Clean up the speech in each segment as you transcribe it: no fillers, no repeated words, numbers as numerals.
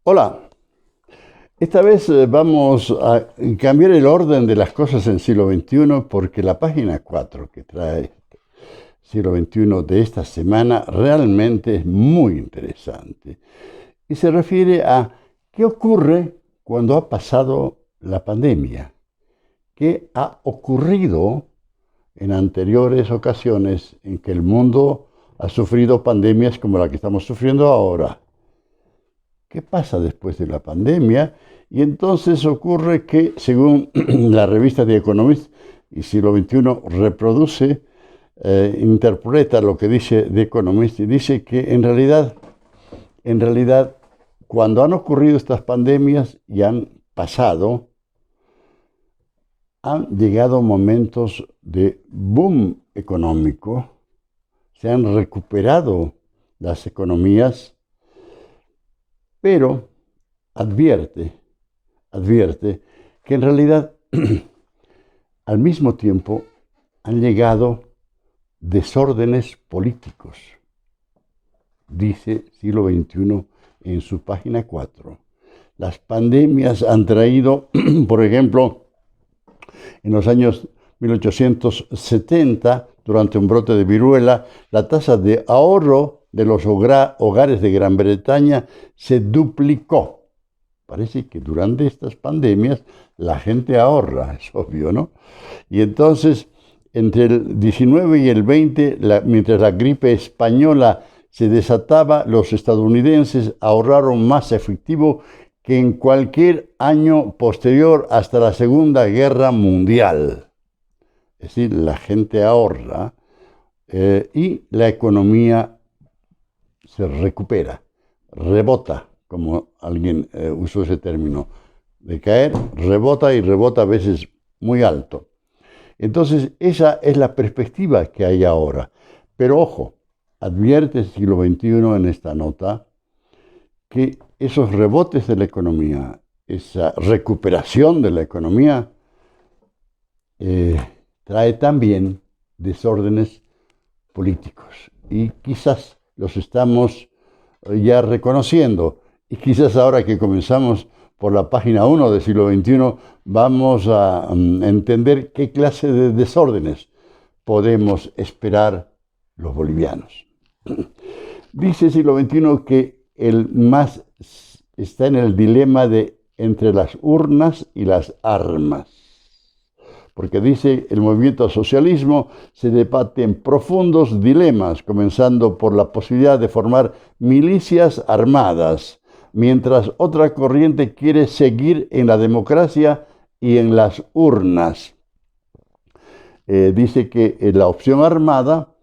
Hola, esta vez vamos a cambiar el orden de las cosas en siglo XXI porque la página 4 que trae siglo XXI de esta semana realmente es muy interesante y se refiere a qué ocurre cuando ha pasado la pandemia, qué ha ocurrido en anteriores ocasiones en que el mundo ha sufrido pandemias como la que estamos sufriendo ahora. ¿Qué pasa después de la pandemia? Y entonces ocurre que, según la revista The Economist, y siglo XXI reproduce, interpreta lo que dice The Economist y dice que en realidad, cuando han ocurrido estas pandemias y han pasado, han llegado momentos de boom económico, se han recuperado las economías, pero advierte que en realidad al mismo tiempo han llegado desórdenes políticos, dice siglo XXI en su página 4. Las pandemias han traído, por ejemplo, en los años 1870, durante un brote de viruela, la tasa de ahorro de los hogares de Gran Bretaña se duplicó. Parece que durante estas pandemias la gente ahorra, es obvio, ¿no? Y entonces, entre el 19 y el 20, mientras la gripe española se desataba, los estadounidenses ahorraron más efectivo que en cualquier año posterior hasta la Segunda Guerra Mundial. Es decir, la gente ahorra y la economía se recupera, rebota, como alguien usó ese término, de caer, rebota y rebota a veces muy alto. Entonces, esa es la perspectiva que hay ahora. Pero ojo, advierte el siglo XXI en esta nota que esos rebotes de la economía, esa recuperación de la economía, trae también desórdenes políticos. Y quizás los estamos ya reconociendo. Y quizás ahora que comenzamos por la página 1 del siglo XXI, vamos a entender qué clase de desórdenes podemos esperar los bolivianos. Dice el siglo XXI que el MAS está en el dilema de entre las urnas y las armas. Porque dice el movimiento socialismo se debate en profundos dilemas, comenzando por la posibilidad de formar milicias armadas, mientras otra corriente quiere seguir en la democracia y en las urnas. Dice que la opción armada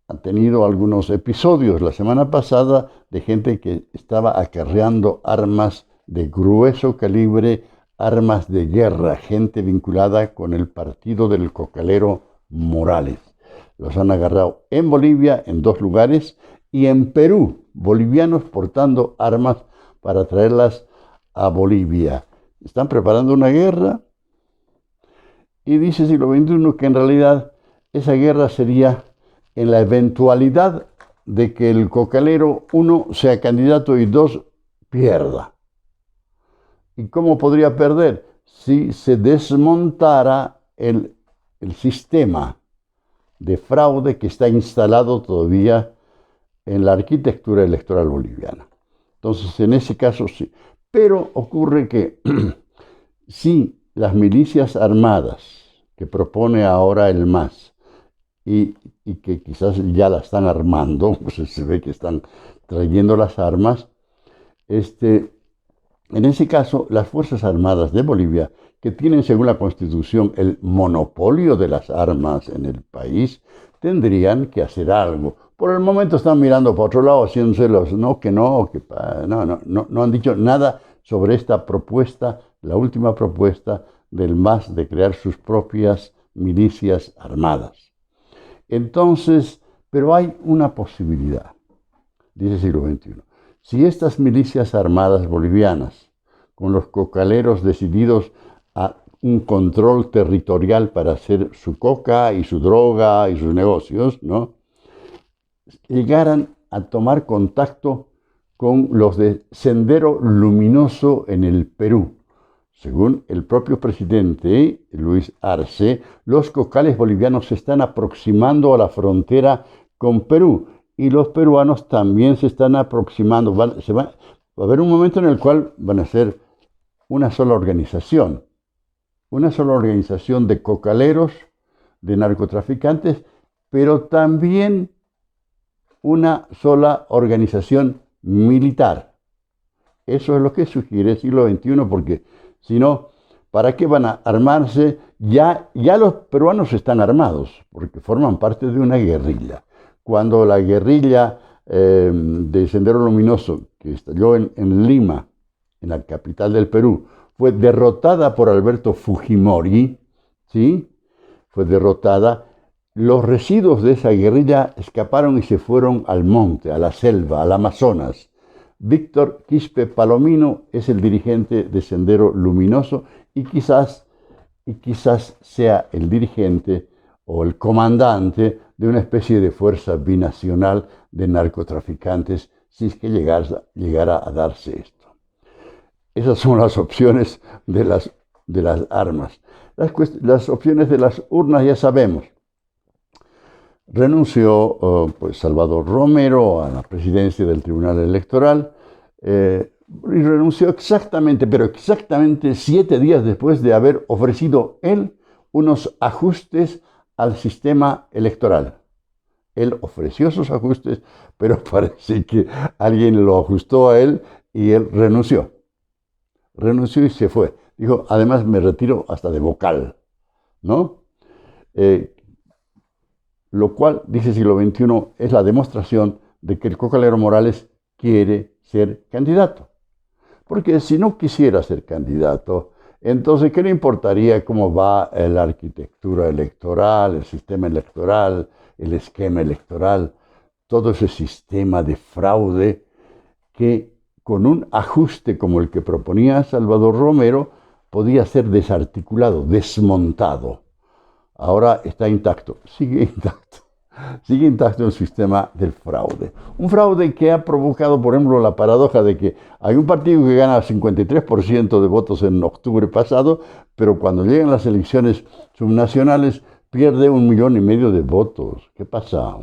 ha tenido algunos episodios la semana pasada de gente que estaba acarreando armas de grueso calibre, armas de guerra, gente vinculada con el partido del cocalero Morales. Los han agarrado en Bolivia, en 2 lugares, y en Perú, bolivianos portando armas para traerlas a Bolivia. Están preparando una guerra y dice el siglo XXI que en realidad esa guerra sería en la eventualidad de que el cocalero, 1, sea candidato y 2, pierda. ¿Y cómo podría perder? Si se desmontara el sistema de fraude que está instalado todavía en la arquitectura electoral boliviana. Entonces, en ese caso sí. Pero ocurre que si las milicias armadas que propone ahora el MAS y que quizás ya la están armando, pues se ve que están trayendo las armas, en ese caso, las Fuerzas Armadas de Bolivia, que tienen según la Constitución el monopolio de las armas en el país, tendrían que hacer algo. Por el momento están mirando para otro lado, haciéndose los no han dicho nada sobre esta propuesta, la última propuesta del MAS de crear sus propias milicias armadas. Entonces, pero hay una posibilidad, dice el siglo XXI. Si estas milicias armadas bolivianas, con los cocaleros decididos a un control territorial para hacer su coca y su droga y sus negocios, ¿no?, llegaran a tomar contacto con los de Sendero Luminoso en el Perú. Según el propio presidente Luis Arce, los cocales bolivianos se están aproximando a la frontera con Perú y los peruanos también se están aproximando. Va a haber un momento en el cual van a ser una sola organización de cocaleros, de narcotraficantes, pero también una sola organización militar. Eso es lo que sugiere el siglo XXI, porque si no, ¿para qué van a armarse? Ya los peruanos están armados, porque forman parte de una guerrilla. Cuando la guerrilla de Sendero Luminoso, que estalló en Lima, en la capital del Perú, fue derrotada por Alberto Fujimori, ¿sí? Fue derrotada. Los residuos de esa guerrilla escaparon y se fueron al monte, a la selva, al Amazonas. Víctor Quispe Palomino es el dirigente de Sendero Luminoso y quizás sea el dirigente o el comandante de una especie de fuerza binacional de narcotraficantes si es que llegara a darse esto. Esas son las opciones de las armas. Las opciones de las urnas ya sabemos. Renunció pues Salvador Romero a la presidencia del Tribunal Electoral y renunció exactamente 7 días después de haber ofrecido él unos ajustes al sistema electoral. Él ofreció esos ajustes, pero parece que alguien lo ajustó a él y él renunció. Renunció y se fue. Dijo, además me retiro hasta de vocal, ¿no? Lo cual, dice siglo XXI, es la demostración de que el cocalero Morales quiere ser candidato. Porque si no quisiera ser candidato, entonces, ¿qué le importaría cómo va la arquitectura electoral, el sistema electoral, el esquema electoral, todo ese sistema de fraude que con un ajuste como el que proponía Salvador Romero podía ser desarticulado, desmontado? Ahora está intacto, sigue intacto el sistema del fraude. Un fraude que ha provocado, por ejemplo, la paradoja de que hay un partido que gana 53% de votos en octubre pasado, pero cuando llegan las elecciones subnacionales pierde 1,5 millones de votos. ¿Qué pasa?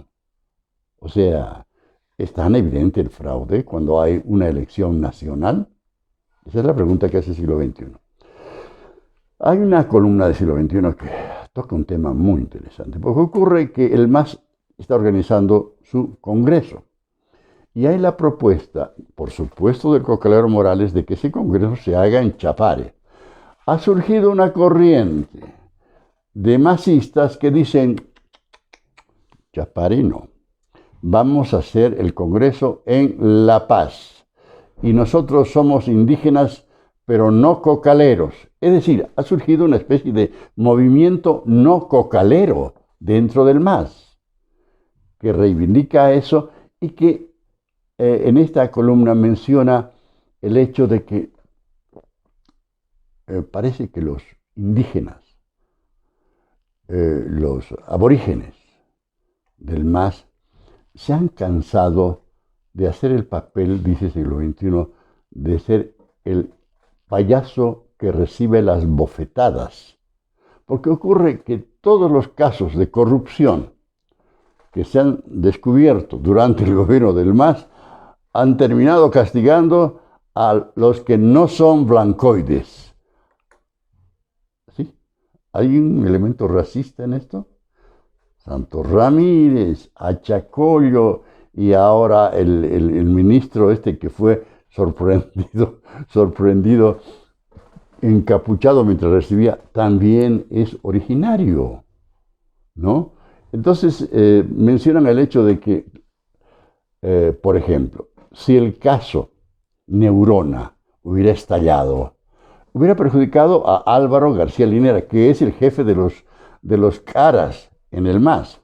O sea, ¿es tan evidente el fraude cuando hay una elección nacional? Esa es la pregunta que hace el siglo XXI. Hay una columna de siglo XXI que toca un tema muy interesante, porque ocurre que el MAS está organizando su congreso. Y hay la propuesta, por supuesto, del cocalero Morales de que ese congreso se haga en Chapare. Ha surgido una corriente de masistas que dicen, Chapare no, vamos a hacer el congreso en La Paz. Y nosotros somos indígenas, pero no cocaleros. Es decir, ha surgido una especie de movimiento no cocalero dentro del MAS, que reivindica eso y que en esta columna menciona el hecho de que parece que los indígenas, los aborígenes del MAS, se han cansado de hacer el papel, dice siglo XXI, de ser el payaso que recibe las bofetadas. Porque ocurre que todos los casos de corrupción que se han descubierto durante el gobierno del MAS han terminado castigando a los que no son blancoides. ¿Sí? ¿Hay un elemento racista en esto? Santos Ramírez, Achacollo y ahora el ministro este que fue sorprendido, encapuchado mientras recibía, también es originario, ¿no? Entonces mencionan el hecho de que, por ejemplo, si el caso Neurona hubiera estallado, hubiera perjudicado a Álvaro García Linera, que es el jefe de los caras en el MAS.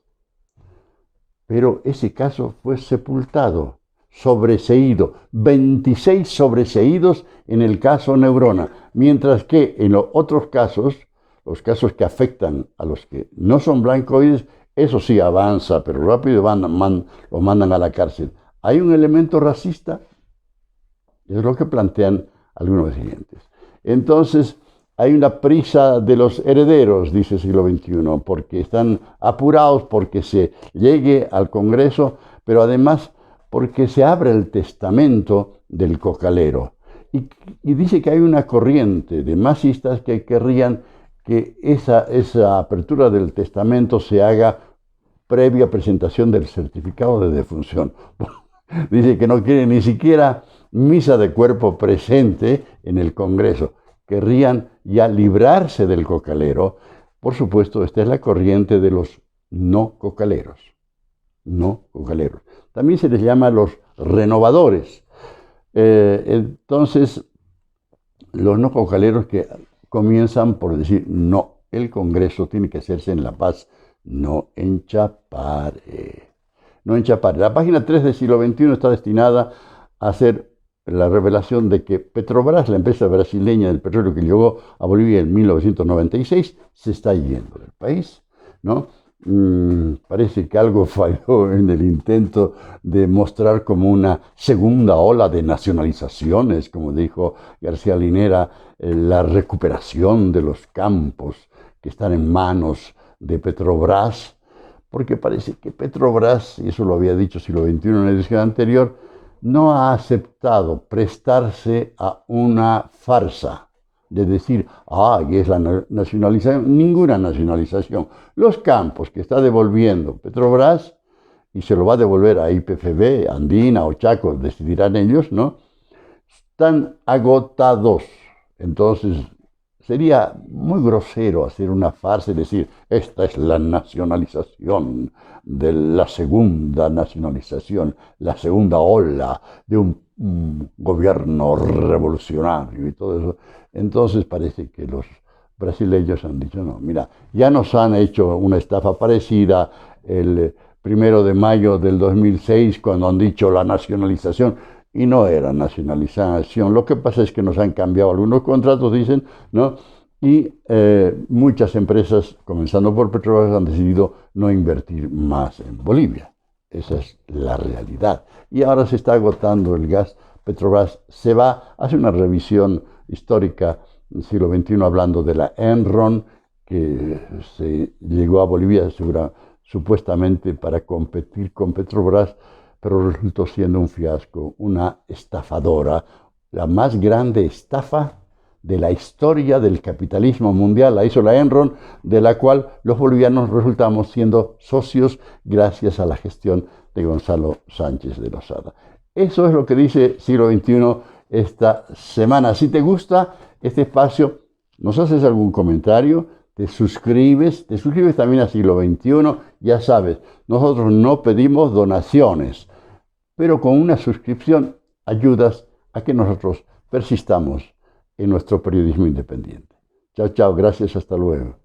Pero ese caso fue sepultado, sobreseído, 26 sobreseídos en el caso Neurona, mientras que en los otros casos, los casos que afectan a los que no son blancoides, eso sí avanza, pero rápido lo mandan a la cárcel. ¿Hay un elemento racista? Es lo que plantean algunos dirigentes. Entonces, hay una prisa de los herederos, dice el siglo XXI, porque están apurados porque se llegue al Congreso, pero además porque se abre el testamento del cocalero. Y dice que hay una corriente de masistas que querrían que esa apertura del testamento se haga previa presentación del certificado de defunción. Dice que no quiere ni siquiera misa de cuerpo presente en el Congreso. Querrían ya librarse del cocalero. Por supuesto, esta es la corriente de los no cocaleros. No cocaleros. También se les llama los renovadores. Entonces, los no cocaleros que comienzan por decir, no, el Congreso tiene que hacerse en La Paz, no en Chapare. No en Chapare. La página 3 del siglo XXI está destinada a hacer la revelación de que Petrobras, la empresa brasileña del petróleo que llegó a Bolivia en 1996, se está yendo del país, ¿no? Parece que algo falló en el intento de mostrar como una segunda ola de nacionalizaciones, como dijo García Linera, la recuperación de los campos que están en manos de Petrobras, porque parece que Petrobras, y eso lo había dicho siglo XXI en la edición anterior, no ha aceptado prestarse a una farsa de decir, y es la nacionalización, ninguna nacionalización. Los campos que está devolviendo Petrobras, y se lo va a devolver a IPFB, Andina o Chaco, decidirán ellos, ¿no? Están agotados. Entonces, sería muy grosero hacer una farsa y decir, esta es la nacionalización de la segunda nacionalización, la segunda ola de un gobierno revolucionario y todo eso. Entonces parece que los brasileños han dicho, no, mira, ya nos han hecho una estafa parecida el 1 de mayo del 2006 cuando han dicho la nacionalización. Y no era nacionalización. Lo que pasa es que nos han cambiado algunos contratos, dicen, ¿no? Y muchas empresas, comenzando por Petrobras, han decidido no invertir más en Bolivia. Esa es la realidad. Y ahora se está agotando el gas. Petrobras se va, hace una revisión histórica del siglo XXI hablando de la Enron, que se llegó a Bolivia supuestamente para competir con Petrobras, pero resultó siendo un fiasco, una estafadora, la más grande estafa de la historia del capitalismo mundial. La hizo la Enron, de la cual los bolivianos resultamos siendo socios gracias a la gestión de Gonzalo Sánchez de Lozada. Eso es lo que dice Siglo XXI esta semana. Si te gusta este espacio, nos haces algún comentario, te suscribes también a Siglo XXI. Ya sabes, nosotros no pedimos donaciones, pero con una suscripción ayudas a que nosotros persistamos en nuestro periodismo independiente. Chao, chao, gracias, hasta luego.